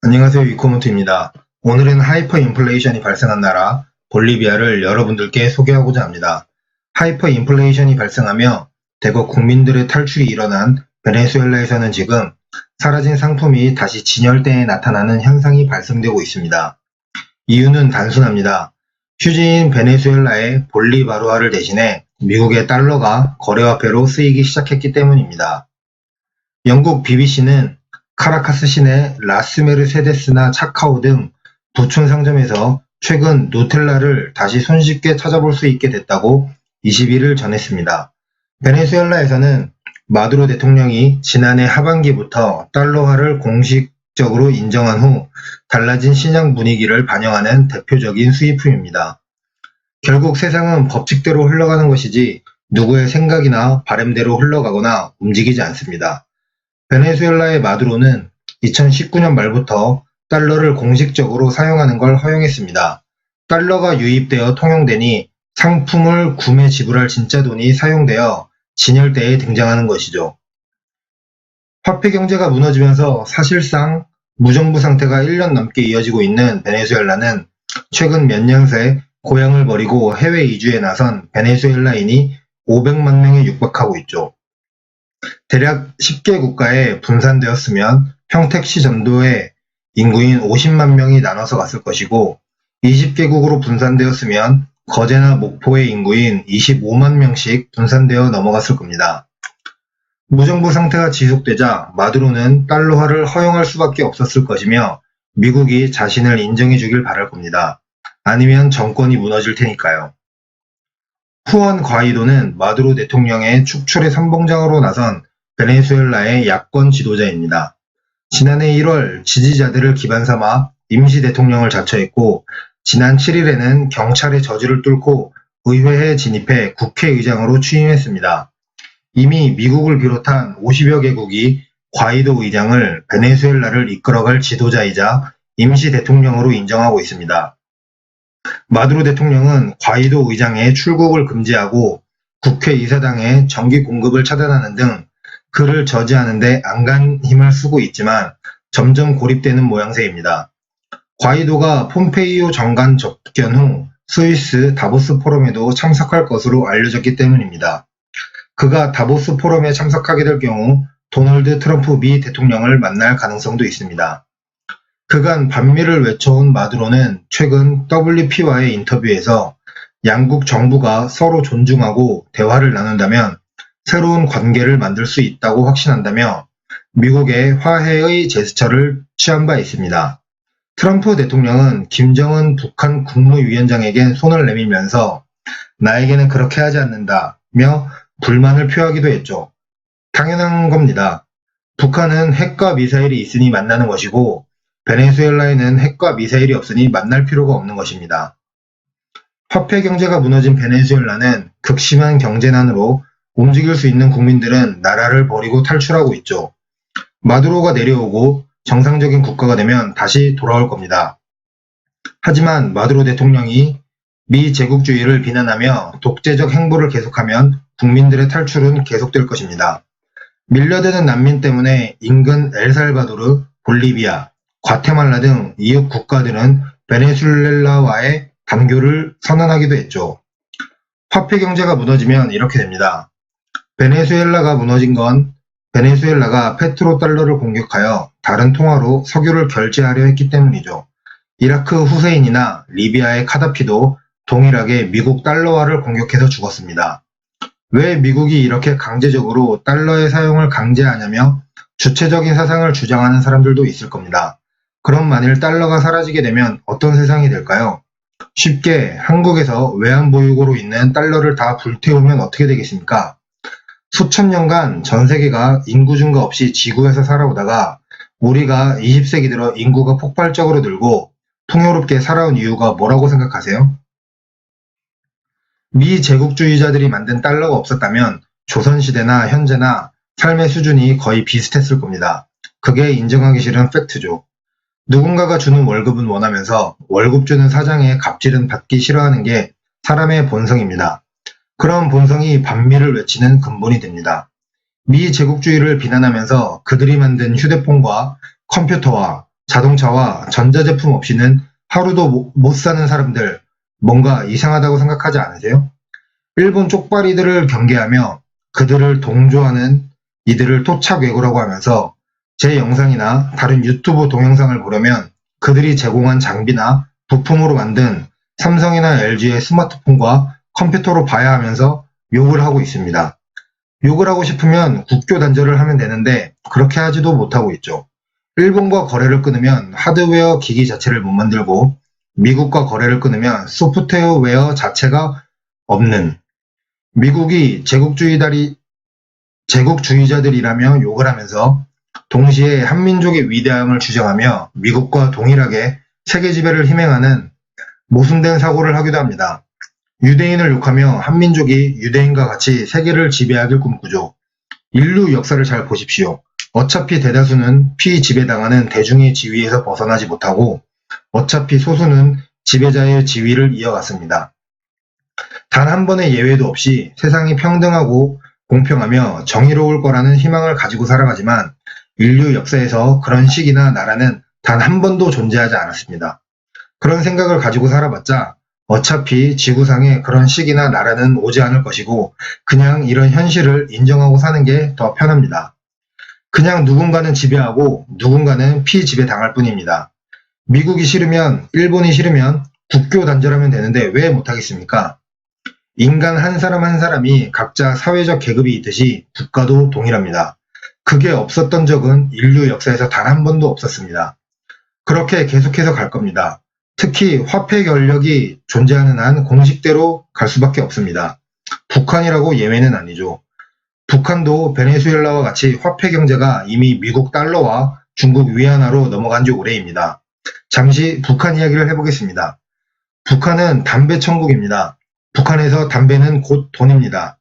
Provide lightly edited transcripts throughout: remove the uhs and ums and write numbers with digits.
안녕하세요. 위코모트입니다. 오늘은 하이퍼 인플레이션이 발생한 나라 볼리비아를 여러분들께 소개하고자 합니다. 하이퍼 인플레이션이 발생하며 대거 국민들의 탈출이 일어난 베네수엘라에서는 지금 사라진 상품이 다시 진열대에 나타나는 현상이 발생되고 있습니다. 이유는 단순합니다. 휴지인 베네수엘라의 볼리바루아를 대신해 미국의 달러가 거래화폐로 쓰이기 시작했기 때문입니다. 영국 BBC는 카라카스 시내 라스메르세데스나 차카오 등 부촌 상점에서 최근 누텔라를 다시 손쉽게 찾아볼 수 있게 됐다고 21일 전했습니다. 베네수엘라에서는 마두로 대통령이 지난해 하반기부터 달러화를 공식적으로 인정한 후 달라진 시장 분위기를 반영하는 대표적인 수입품입니다. 결국 세상은 법칙대로 흘러가는 것이지 누구의 생각이나 바램대로 흘러가거나 움직이지 않습니다. 베네수엘라의 마두로는 2019년 말부터 달러를 공식적으로 사용하는 걸 허용했습니다. 달러가 유입되어 통용되니 상품을 구매 지불할 진짜 돈이 사용되어 진열대에 등장하는 것이죠. 화폐 경제가 무너지면서 사실상 무정부 상태가 1년 넘게 이어지고 있는 베네수엘라는 최근 몇 년 새 고향을 버리고 해외 이주에 나선 베네수엘라인이 500만 명에 육박하고 있죠. 대략 10개 국가에 분산되었으면 평택시 전도의 인구인 50만 명이 나눠서 갔을 것이고 20개국으로 분산되었으면 거제나 목포의 인구인 25만 명씩 분산되어 넘어갔을 겁니다. 무정부 상태가 지속되자 마두로는 달러화를 허용할 수밖에 없었을 것이며 미국이 자신을 인정해 주길 바랄 겁니다. 아니면 정권이 무너질 테니까요. 후원 과이도는 마두로 대통령의 축출의 선봉장으로 나선 베네수엘라의 야권 지도자입니다. 지난해 1월 지지자들을 기반 삼아 임시 대통령을 자처했고 지난 7일에는 경찰의 저지를 뚫고 의회에 진입해 국회의장으로 취임했습니다. 이미 미국을 비롯한 50여 개국이 과이도 의장을 베네수엘라를 이끌어갈 지도자이자 임시 대통령으로 인정하고 있습니다. 마두로 대통령은 과이도 의장의 출국을 금지하고 국회의사당의 전기 공급을 차단하는 등 그를 저지하는 데 안간 힘을 쓰고 있지만 점점 고립되는 모양새입니다. 과이도가 폼페이오 정관 접견 후 스위스 다보스 포럼에도 참석할 것으로 알려졌기 때문입니다. 그가 다보스 포럼에 참석하게 될 경우 도널드 트럼프 미 대통령을 만날 가능성도 있습니다. 그간 반미를 외쳐온 마두로는 최근 WP와의 인터뷰에서 양국 정부가 서로 존중하고 대화를 나눈다면 새로운 관계를 만들 수 있다고 확신한다며 미국의 화해의 제스처를 취한 바 있습니다. 트럼프 대통령은 김정은 북한 국무위원장에겐 손을 내밀면서 나에게는 그렇게 하지 않는다며 불만을 표하기도 했죠. 당연한 겁니다. 북한은 핵과 미사일이 있으니 만나는 것이고 베네수엘라에는 핵과 미사일이 없으니 만날 필요가 없는 것입니다. 화폐 경제가 무너진 베네수엘라는 극심한 경제난으로 움직일 수 있는 국민들은 나라를 버리고 탈출하고 있죠. 마두로가 내려오고 정상적인 국가가 되면 다시 돌아올 겁니다. 하지만 마두로 대통령이 미 제국주의를 비난하며 독재적 행보를 계속하면 국민들의 탈출은 계속될 것입니다. 밀려드는 난민 때문에 인근 엘살바도르, 볼리비아, 과테말라 등 이웃 국가들은 베네수엘라와의 단교를 선언하기도 했죠. 화폐 경제가 무너지면 이렇게 됩니다. 베네수엘라가 무너진 건 베네수엘라가 페트로달러를 공격하여 다른 통화로 석유를 결제하려 했기 때문이죠. 이라크 후세인이나 리비아의 카다피도 동일하게 미국 달러화를 공격해서 죽었습니다. 왜 미국이 이렇게 강제적으로 달러의 사용을 강제하냐며 주체적인 사상을 주장하는 사람들도 있을 겁니다. 그럼 만일 달러가 사라지게 되면 어떤 세상이 될까요? 쉽게 한국에서 외환보유고로 있는 달러를 다 불태우면 어떻게 되겠습니까? 수천 년간 전 세계가 인구 증가 없이 지구에서 살아오다가 우리가 20세기 들어 인구가 폭발적으로 늘고 풍요롭게 살아온 이유가 뭐라고 생각하세요? 미 제국주의자들이 만든 달러가 없었다면 조선시대나 현재나 삶의 수준이 거의 비슷했을 겁니다. 그게 인정하기 싫은 팩트죠. 누군가가 주는 월급은 원하면서 월급 주는 사장의 갑질은 받기 싫어하는 게 사람의 본성입니다. 그런 본성이 반미를 외치는 근본이 됩니다. 미 제국주의를 비난하면서 그들이 만든 휴대폰과 컴퓨터와 자동차와 전자제품 없이는 하루도 못 사는 사람들, 뭔가 이상하다고 생각하지 않으세요? 일본 쪽발이들을 경계하며 그들을 동조하는 이들을 토착외구라고 하면서 제 영상이나 다른 유튜브 동영상을 보려면 그들이 제공한 장비나 부품으로 만든 삼성이나 LG의 스마트폰과 컴퓨터로 봐야 하면서 욕을 하고 있습니다. 욕을 하고 싶으면 국교 단절을 하면 되는데 그렇게 하지도 못하고 있죠. 일본과 거래를 끊으면 하드웨어 기기 자체를 못 만들고 미국과 거래를 끊으면 소프트웨어 자체가 없는, 미국이 제국주의자들이라며 욕을 하면서 동시에 한민족의 위대함을 주장하며 미국과 동일하게 세계 지배를 희망하는 모순된 사고를 하기도 합니다. 유대인을 욕하며 한민족이 유대인과 같이 세계를 지배하길 꿈꾸죠. 인류 역사를 잘 보십시오. 어차피 대다수는 피지배당하는 대중의 지위에서 벗어나지 못하고 어차피 소수는 지배자의 지위를 이어갔습니다. 단 한 번의 예외도 없이 세상이 평등하고 공평하며 정의로울 거라는 희망을 가지고 살아가지만 인류 역사에서 그런 시기나 나라는 단 한 번도 존재하지 않았습니다. 그런 생각을 가지고 살아봤자 어차피 지구상에 그런 시기나 나라는 오지 않을 것이고 그냥 이런 현실을 인정하고 사는 게 더 편합니다. 그냥 누군가는 지배하고 누군가는 피지배당할 뿐입니다. 미국이 싫으면, 일본이 싫으면 국교 단절하면 되는데 왜 못하겠습니까? 인간 한 사람 한 사람이 각자 사회적 계급이 있듯이 국가도 동일합니다. 그게 없었던 적은 인류 역사에서 단 한 번도 없었습니다. 그렇게 계속해서 갈 겁니다. 특히 화폐 권력이 존재하는 한 공식대로 갈 수밖에 없습니다. 북한이라고 예외는 아니죠. 북한도 베네수엘라와 같이 화폐 경제가 이미 미국 달러와 중국 위안화로 넘어간 지 오래입니다. 잠시 북한 이야기를 해보겠습니다. 북한은 담배 천국입니다. 북한에서 담배는 곧 돈입니다.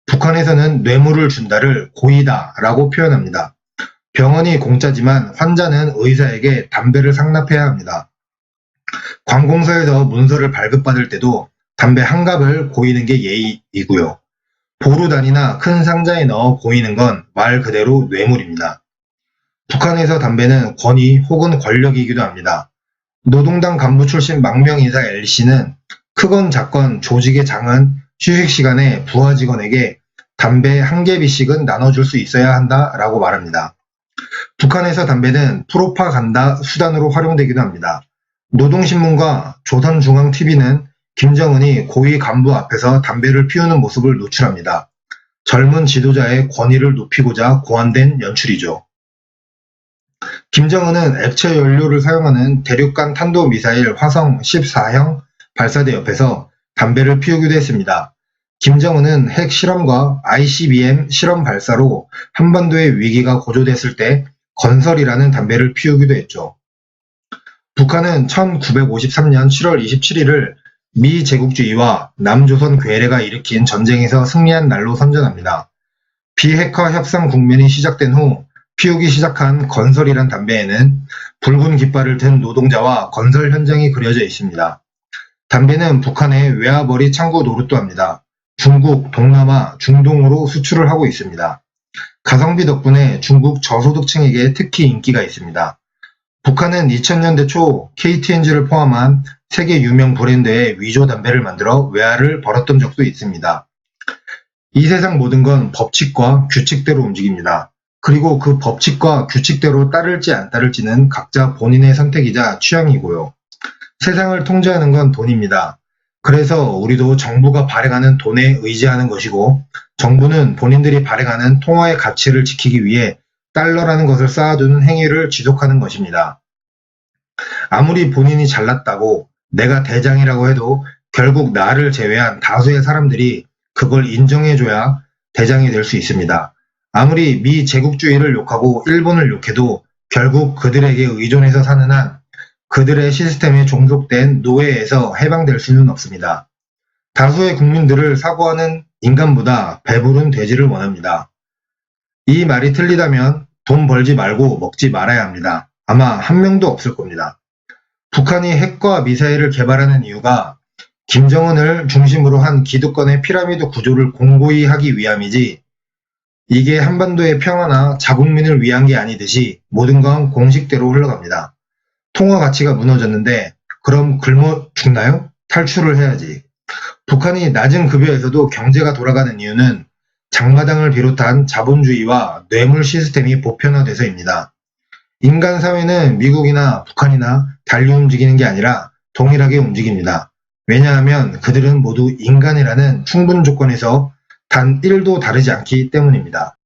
북한에서는 뇌물을 준다를 고의다라고 표현합니다. 병원이 공짜지만 환자는 의사에게 담배를 상납해야 합니다. 관공서에서 문서를 발급받을 때도 담배 한 갑을 고이는 게 예의이고요. 보루단이나 큰 상자에 넣어 고이는 건 말 그대로 뇌물입니다. 북한에서 담배는 권위 혹은 권력이기도 합니다. 노동당 간부 출신 망명 인사 L씨는 크건 작건 조직의 장은 휴식 시간에 부하 직원에게 담배 한 개비씩은 나눠줄 수 있어야 한다라고 말합니다. 북한에서 담배는 프로파간다 수단으로 활용되기도 합니다. 노동신문과 조선중앙TV는 김정은이 고위 간부 앞에서 담배를 피우는 모습을 노출합니다. 젊은 지도자의 권위를 높이고자 고안된 연출이죠. 김정은은 액체 연료를 사용하는 대륙간 탄도미사일 화성 14형 발사대 옆에서 담배를 피우기도 했습니다. 김정은은 핵 실험과 ICBM 실험 발사로 한반도의 위기가 고조됐을 때 건설이라는 담배를 피우기도 했죠. 북한은 1953년 7월 27일을 미 제국주의와 남조선 괴뢰가 일으킨 전쟁에서 승리한 날로 선전합니다. 비핵화 협상 국면이 시작된 후 피우기 시작한 건설이란 담배에는 붉은 깃발을 든 노동자와 건설 현장이 그려져 있습니다. 담배는 북한의 외화벌이 창구 노릇도 합니다. 중국, 동남아, 중동으로 수출을 하고 있습니다. 가성비 덕분에 중국 저소득층에게 특히 인기가 있습니다. 북한은 2000년대 초 KT&G를 포함한 세계 유명 브랜드의 위조 담배를 만들어 외화를 벌었던 적도 있습니다. 이 세상 모든 건 법칙과 규칙대로 움직입니다. 그리고 그 법칙과 규칙대로 따를지 안 따를지는 각자 본인의 선택이자 취향이고요. 세상을 통제하는 건 돈입니다. 그래서 우리도 정부가 발행하는 돈에 의지하는 것이고 정부는 본인들이 발행하는 통화의 가치를 지키기 위해 달러라는 것을 쌓아두는 행위를 지속하는 것입니다. 아무리 본인이 잘났다고 내가 대장이라고 해도 결국 나를 제외한 다수의 사람들이 그걸 인정해줘야 대장이 될 수 있습니다. 아무리 미 제국주의를 욕하고 일본을 욕해도 결국 그들에게 의존해서 사는 한 그들의 시스템에 종속된 노예에서 해방될 수는 없습니다. 다수의 국민들을 사고하는 인간보다 배부른 돼지를 원합니다. 이 말이 틀리다면 돈 벌지 말고 먹지 말아야 합니다. 아마 한 명도 없을 겁니다. 북한이 핵과 미사일을 개발하는 이유가 김정은을 중심으로 한 기득권의 피라미드 구조를 공고히 하기 위함이지 이게 한반도의 평화나 자국민을 위한 게 아니듯이 모든 건 공식대로 흘러갑니다. 통화 가치가 무너졌는데 그럼 굶어 죽나요? 탈출을 해야지. 북한이 낮은 급여에서도 경제가 돌아가는 이유는 장마당을 비롯한 자본주의와 뇌물 시스템이 보편화돼서입니다. 인간 사회는 미국이나 북한이나 달리 움직이는 게 아니라 동일하게 움직입니다. 왜냐하면 그들은 모두 인간이라는 충분 조건에서 단 1도 다르지 않기 때문입니다.